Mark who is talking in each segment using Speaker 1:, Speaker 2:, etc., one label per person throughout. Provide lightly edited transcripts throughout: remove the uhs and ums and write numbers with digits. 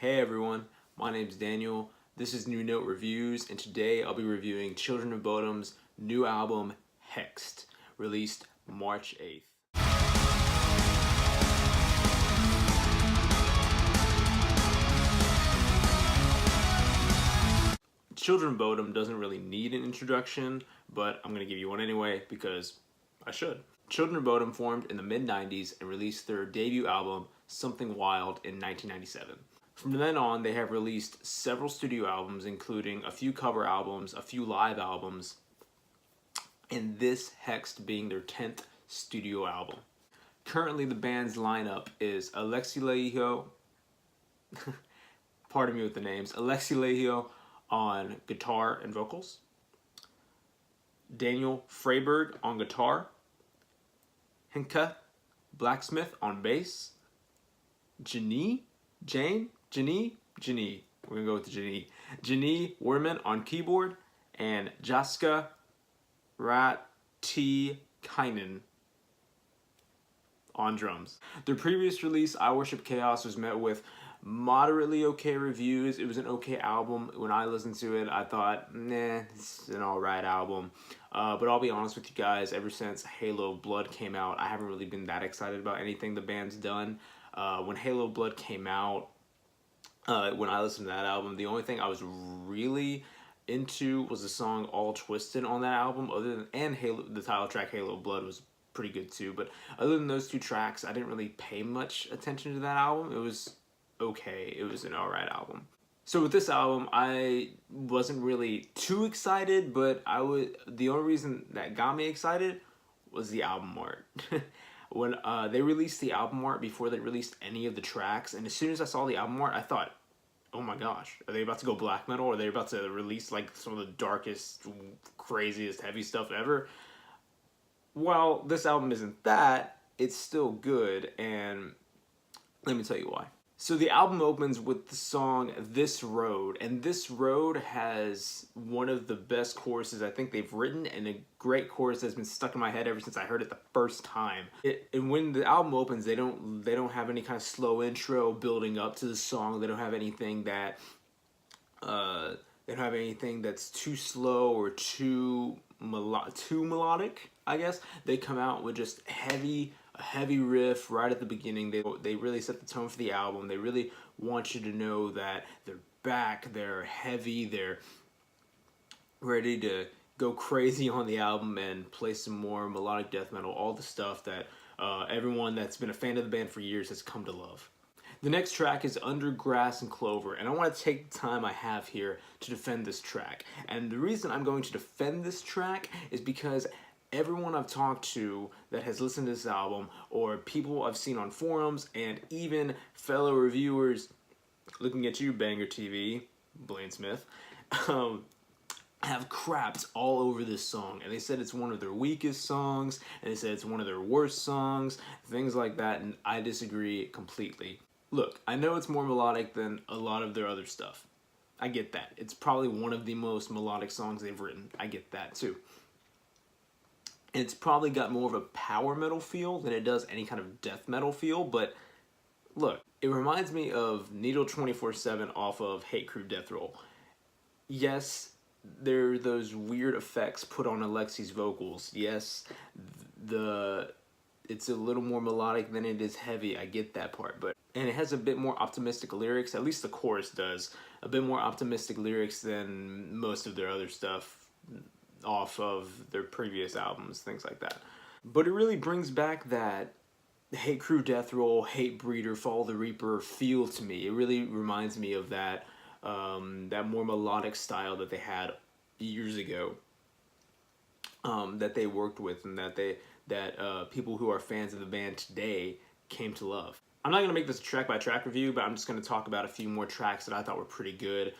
Speaker 1: Hey everyone, my name's Daniel. This is New Note Reviews, and today I'll be reviewing Children of Bodom's new album, Hexed, released March 8th. Children of Bodom doesn't really need an introduction, but I'm going to give you one anyway because I should. Children of Bodom formed in the mid-90s and released their debut album, Something Wild, in 1997. From then on, they have released several studio albums, including a few cover albums, a few live albums, and this Hexed being their 10th studio album. Currently, the band's lineup is Alexi Laiho, pardon me with the names, Alexi Laiho on guitar and vocals, Daniel Freyberg on guitar, Henke Blacksmith on bass, Janie, we're gonna go with Janie Werman on keyboard, and Jaska Ratikainen on drums. Their previous release, I Worship Chaos, was met with moderately okay reviews. It was an okay album. When I listened to it, I thought, nah, it's an alright album. But I'll be honest with you guys, ever since Halo Blood came out, I haven't really been that excited about anything the band's done. When Halo Blood came out, when I listened to that album, the only thing I was really into was the song All Twisted on that album, and the title track Halo Blood was pretty good too. But other than those two tracks, I didn't really pay much attention to that album. It was okay. It was an alright album. So with this album, I wasn't really too excited, but the only reason that got me excited was the album art. When they released the album art before they released any of the tracks, and as soon as I saw the album art, I thought, oh my gosh, are they about to go black metal? Are they about to release like some of the darkest, craziest, heavy stuff ever? While this album isn't that, it's still good, and let me tell you why. So the album opens with the song This Road, and This Road has one of the best choruses I think they've written, and a great chorus that's been stuck in my head ever since I heard it the first time. And when the album opens, they don't have any kind of slow intro building up to the song. They don't have anything that's too slow or too melodic, I guess. They come out with just a heavy riff right at the beginning. They really set the tone for the album. They really want you to know that they're back, they're heavy, they're ready to go crazy on the album and play some more melodic death metal, all the stuff that everyone that's been a fan of the band for years has come to love. The next track is Under Grass and Clover, and I want to take the time I have here to defend this track. And the reason I'm going to defend this track is because everyone I've talked to that has listened to this album, or people I've seen on forums, and even fellow reviewers, looking at you, Banger TV, Blaine Smith, have crapped all over this song, and they said it's one of their weakest songs, and they said it's one of their worst songs, things like that, and I disagree completely. Look, I know it's more melodic than a lot of their other stuff. I get that. It's probably one of the most melodic songs they've written. I get that too. It's probably got more of a power metal feel than it does any kind of death metal feel, but look, it reminds me of Needle 24/7 off of Hate Crew Death Roll. Yes, there are those weird effects put on Alexi's vocals. Yes, it's a little more melodic than it is heavy. I get that part, and it has a bit more optimistic lyrics. At least the chorus does. A bit more optimistic lyrics than most of their other stuff off of their previous albums, things like that. But it really brings back that Hate Crew Death Roll, Hate Breeder, Follow the Reaper feel to me. It really reminds me of that that more melodic style that they had years ago, that they worked with, and that people who are fans of the band today came to love. I'm not going to make this a track-by-track review, but I'm just going to talk about a few more tracks that I thought were pretty good,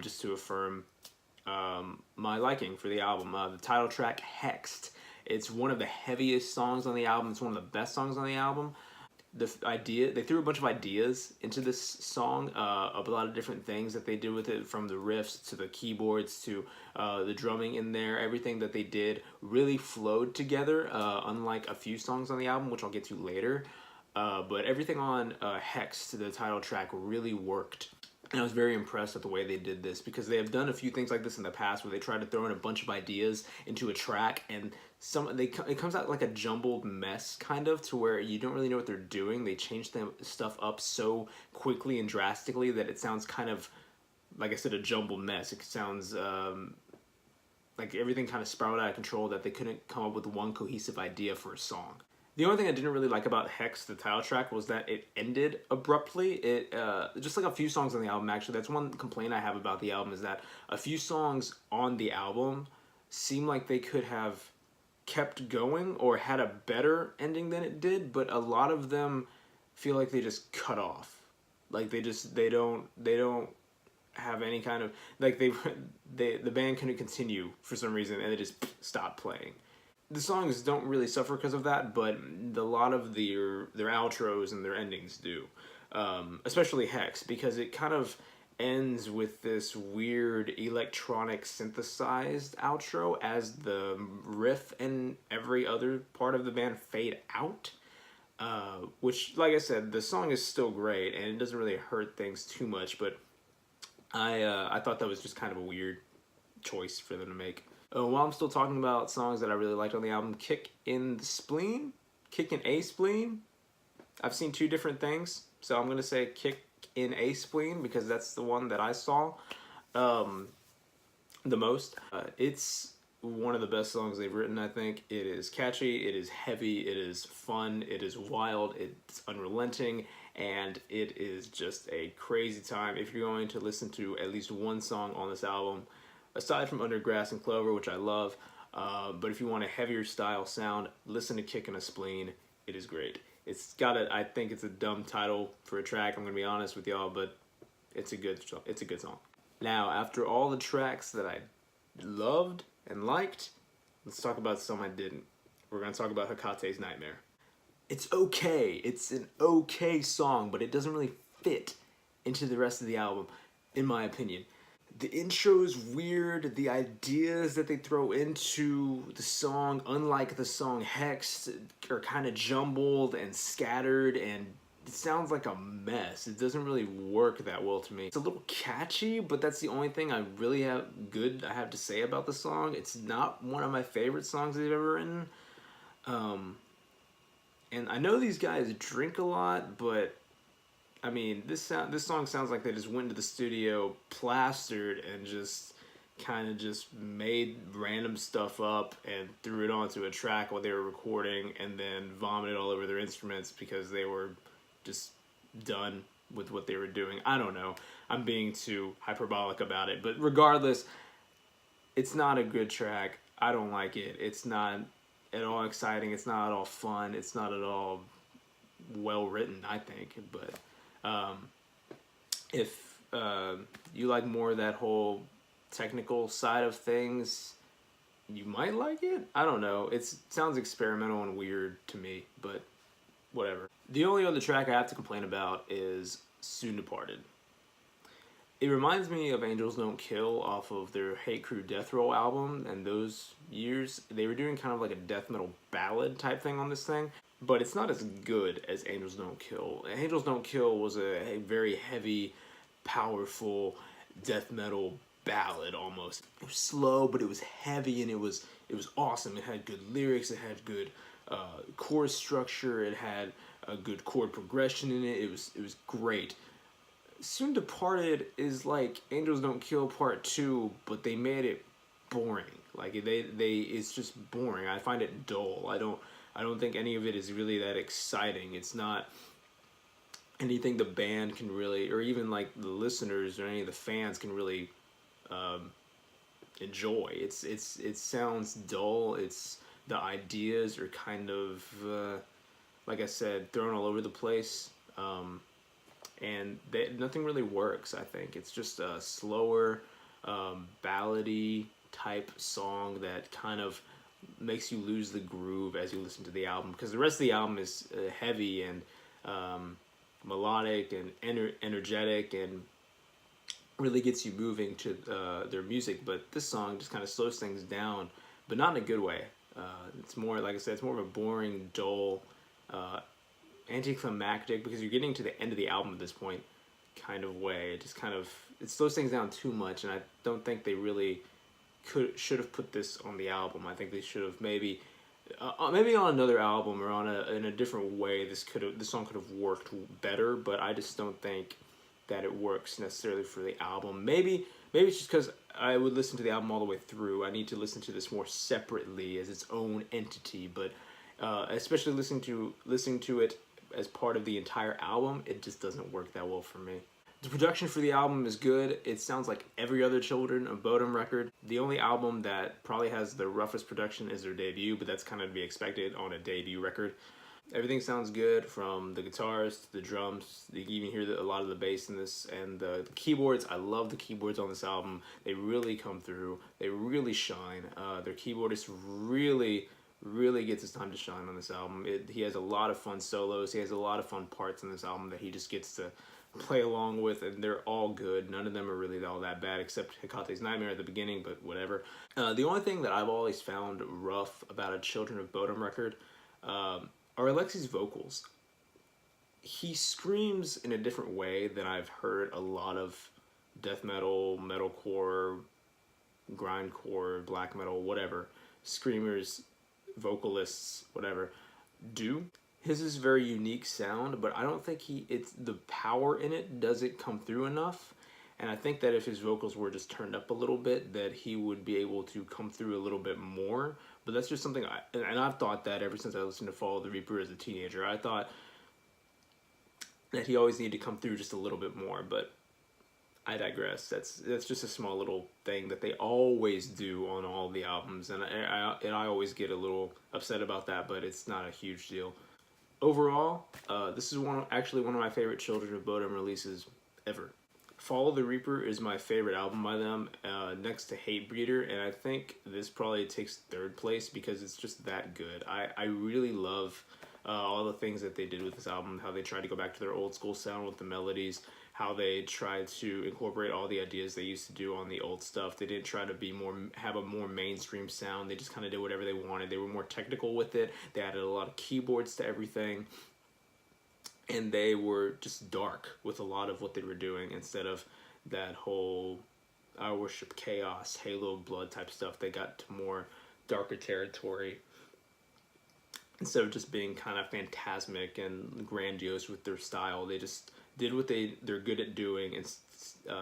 Speaker 1: just to affirm my liking for the album. The title track, Hexed. It's one of the heaviest songs on the album. It's one of the best songs on the album. They threw a bunch of ideas into this song, a lot of different things that they did with it, from the riffs to the keyboards to the drumming in there. Everything that they did really flowed together, unlike a few songs on the album, which I'll get to later. But everything on Hexed, the title track, really worked. And I was very impressed with the way they did this, because they have done a few things like this in the past where they try to throw in a bunch of ideas into a track, and it comes out like a jumbled mess, kind of, to where you don't really know what they're doing. They change stuff up so quickly and drastically that it sounds kind of, like I said, a jumbled mess. It sounds like everything kind of spiraled out of control, that they couldn't come up with one cohesive idea for a song. The only thing I didn't really like about Hex, the title track, was that it ended abruptly. It just like a few songs on the album, actually. That's one complaint I have about the album, is that a few songs on the album seem like they could have kept going or had a better ending than it did, but a lot of them feel like they just cut off. Like they don't have any kind of, like the band couldn't continue for some reason, and they just stopped playing. The songs don't really suffer because of that, but a lot of their outros and their endings do. Especially Hex, because it kind of ends with this weird electronic synthesized outro as the riff and every other part of the band fade out. Which, like I said, the song is still great and it doesn't really hurt things too much, but I thought that was just kind of a weird choice for them to make. While I'm still talking about songs that I really liked on the album, Kick in the Spleen, Kick in a Spleen. I've seen two different things, so I'm going to say Kick in a Spleen because that's the one that I saw the most. It's one of the best songs they've written, I think. It is catchy, it is heavy, it is fun, it is wild, it's unrelenting, and it is just a crazy time. If you're going to listen to at least one song on this album, aside from Under Grass and Clover, which I love, but if you want a heavier style sound, listen to Kick in a Spleen. It is great. It's got a, I think it's a dumb title for a track, I'm gonna be honest with y'all, but it's a good song. Now, after all the tracks that I loved and liked, let's talk about some I didn't. We're gonna talk about Hekate's Nightmare. It's okay. It's an okay song, but it doesn't really fit into the rest of the album, in my opinion. The intro is weird. The ideas that they throw into the song, unlike the song Hexed, are kind of jumbled and scattered, and it sounds like a mess. It doesn't really work that well to me. It's a little catchy, but that's the only thing I really have to say about the song. It's not one of my favorite songs they've ever written. And I know these guys drink a lot, but I mean, this song sounds like they just went to the studio, plastered, and just kind of just made random stuff up and threw it onto a track while they were recording, and then vomited all over their instruments because they were just done with what they were doing. I don't know. I'm being too hyperbolic about it, but regardless, it's not a good track. I don't like it. It's not at all exciting. It's not at all fun. It's not at all well written, I think, but if you like more of that whole technical side of things, you might like it. I don't know. It sounds experimental and weird to me, but whatever. The only other track I have to complain about is Soon Departed. It reminds me of Angels Don't Kill off of their Hate Crew Death Roll album, and those years they were doing kind of like a death metal ballad type thing on this thing. But it's not as good as Angels Don't Kill. Angels Don't Kill was a very heavy, powerful death metal ballad almost. It was slow, but it was heavy, and it was awesome. It had good lyrics. It had good chorus structure. It had a good chord progression in it. It was great. Soon Departed is like Angels Don't Kill Part 2, but they made it boring. Like it's just boring. I find it dull. I don't think any of it is really that exciting. It's not anything the band can really, or even like the listeners or any of the fans can really enjoy. It sounds dull. The ideas are kind of like I said, thrown all over the place, and nothing really works. I think it's just a slower, ballady type song that kind of makes you lose the groove as you listen to the album, because the rest of the album is heavy and melodic and energetic and really gets you moving to their music, but this song just kind of slows things down, but not in a good way. It's more, like I said, it's more of a boring, dull, anticlimactic, because you're getting to the end of the album at this point. kind of way. It just kind of, it slows things down too much, and I don't think they really should have put this on the album. I think they should have maybe on another album or in a different way. This song could have worked better, but I just don't think that it works necessarily for the album. Maybe it's just because I would listen to the album all the way through. I need to listen to this more separately as its own entity, but especially listening to it as part of the entire album, it just doesn't work that well for me. The production for the album is good. It sounds like every other Children of Bodom record. The only album that probably has the roughest production is their debut, but that's kind of to be expected on a debut record. Everything sounds good, from the guitars to the drums. You can even hear a lot of the bass in this, and the keyboards. I love the keyboards on this album. They really come through. They really shine. Their keyboardist really gets his time to shine on this album. He has a lot of fun solos. He has a lot of fun parts in this album that he just gets to play along with, and they're all good. None of them are really all that bad, except Hekate's Nightmare at the beginning, but whatever. The only thing that I've always found rough about a Children of Bodom record are Alexi's vocals. He screams in a different way than I've heard a lot of death metal, metalcore, grindcore, black metal, whatever, screamers, vocalists, whatever, do. His is very unique sound, but I don't think it's the power in it doesn't come through enough. And I think that if his vocals were just turned up a little bit, that he would be able to come through a little bit more. But that's just something, and I've thought that ever since I listened to Follow the Reaper as a teenager. I thought that he always needed to come through just a little bit more, but I digress. That's just a small little thing that they always do on all the albums, and I always get a little upset about that, but it's not a huge deal. Overall, this is actually one of my favorite Children of Bodom releases ever. Follow the Reaper is my favorite album by them, next to Hatebreeder, and I think this probably takes third place because it's just that good. I really love all the things that they did with this album, how they tried to go back to their old school sound with the melodies, how they tried to incorporate all the ideas they used to do on the old stuff. They didn't try to have a more mainstream sound. They just kind of did whatever they wanted. They were more technical with it. They added a lot of keyboards to everything. And they were just dark with a lot of what they were doing instead of that whole I worship chaos, Halo of Blood type stuff. They got to more darker territory instead of just being kind of phantasmic and grandiose with their style. They just did what they're good at doing and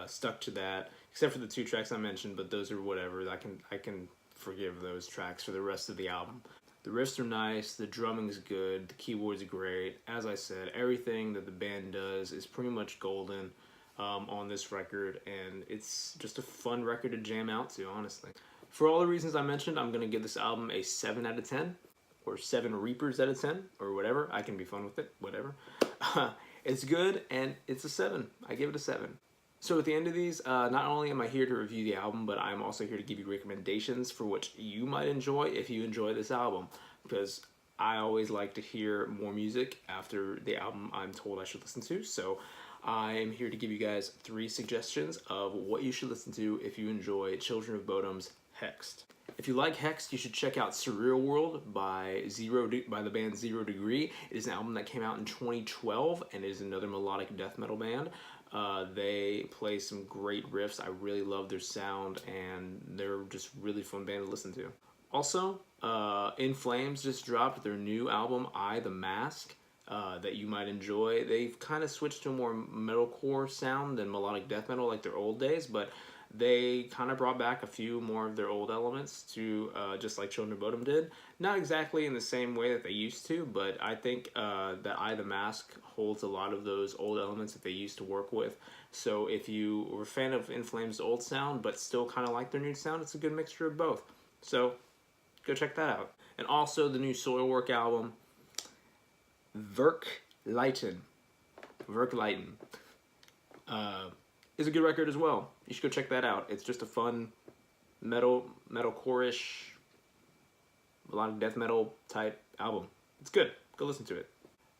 Speaker 1: stuck to that, except for the 2 tracks I mentioned, but those are whatever. I can forgive those tracks for the rest of the album. The riffs are nice, the drumming's good, the keyboards are great. As I said, everything that the band does is pretty much golden on this record, and it's just a fun record to jam out to, honestly. For all the reasons I mentioned, I'm going to give this album a 7 out of 10, or 7 Reapers out of 10, or whatever. I can be fun with it, whatever. It's good, and it's a 7. I give it a 7. So at the end of these, not only am I here to review the album, but I'm also here to give you recommendations for what you might enjoy if you enjoy this album. Because I always like to hear more music after the album I'm told I should listen to. So I am here to give you guys 3 suggestions of what you should listen to if you enjoy Children of Bodom's Hexed. If you like Hexed, you should check out Surreal World by the band 0 Degree. It is an album that came out in 2012 and is another melodic death metal band. They play some great riffs. I really love their sound, and they're just really fun band to listen to. Also, In Flames just dropped their new album, I the Mask, that you might enjoy. They've kind of switched to a more metalcore sound than melodic death metal like their old days, but they kind of brought back a few more of their old elements to just like Children of Bodom did. Not exactly in the same way that they used to, but I think that I the Mask holds a lot of those old elements that they used to work with. So if you were a fan of In Flames' old sound but still kind of like their new sound, it's a good mixture of both. So go check that out. And also the new Soilwork album, Verklighten, is a good record as well. You should go check that out. It's just a fun metalcore-ish, melodic death metal type album. It's good. Go listen to it.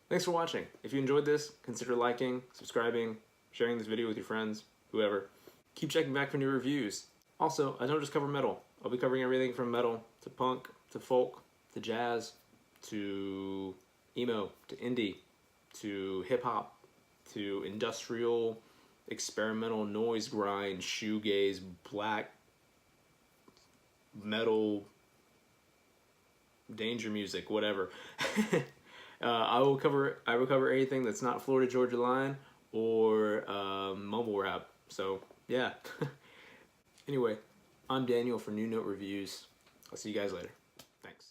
Speaker 1: Thanks for watching. If you enjoyed this, consider liking, subscribing, sharing this video with your friends, whoever. Keep checking back for new reviews. Also, I don't just cover metal. I'll be covering everything from metal to punk to folk to jazz to emo to indie to hip-hop to industrial experimental noise grind, shoegaze, black metal, danger music, whatever. I will cover anything that's not Florida Georgia Line or mumble rap. So yeah. Anyway, I'm Daniel for New Note Reviews. I'll see you guys later. Thanks.